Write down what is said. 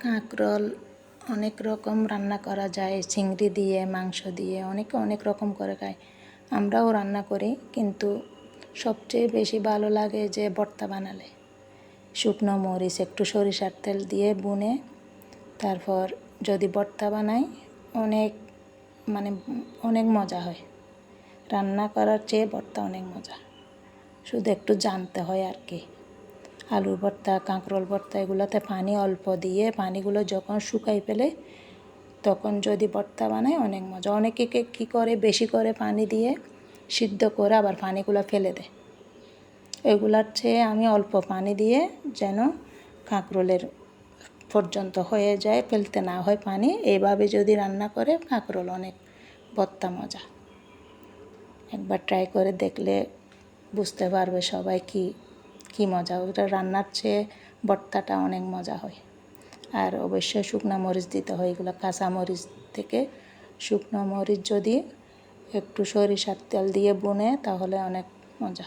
কাঁকরোল অনেক রকম রান্না করা যায়, চিংড়ি দিয়ে, মাংস দিয়ে, অনেকে অনেক রকম করে খায়। আমরাও রান্না করি, কিন্তু সবচেয়ে বেশি ভালো লাগে যে ভর্তা বানালে। শুকনো মরিচ একটু সরিষার তেল দিয়ে বুনে তারপর যদি ভর্তা বানাই অনেক মজা হয়। রান্না করার চেয়ে ভর্তা অনেক মজা, শুধু একটু জানতে হয় আর কি। আলুর ভর্তা, কাঁকরোল ভর্তা এগুলোতে পানি অল্প দিয়ে পানিগুলো যখন শুকাই ফেলে তখন যদি ভর্তা বানায় অনেক মজা। অনেকে কী করে বেশি করে পানি দিয়ে সিদ্ধ করে আবার পানিগুলো ফেলে দেয়। এগুলার চেয়ে আমি অল্প পানি দিয়ে যেন কাঁকরোলের পর্যন্ত হয়ে যায়, ফেলতে না হয় পানি, এইভাবে যদি রান্না করে কাঁকরোল অনেক ভর্তা মজা। একবার ট্রাই করে দেখলে বুঝতে পারবে সবাই কি মজা। ওটা রান্নার চেয়ে ভর্তাটা অনেক মজা হয়। আর অবশ্যই শুকনো মরিচ দিতে হয়। এগুলো কাঁচা মরিচ থেকে শুকনো মরিচ যদি একটু সরিষার তেল দিয়ে বুনে তাহলে অনেক মজা।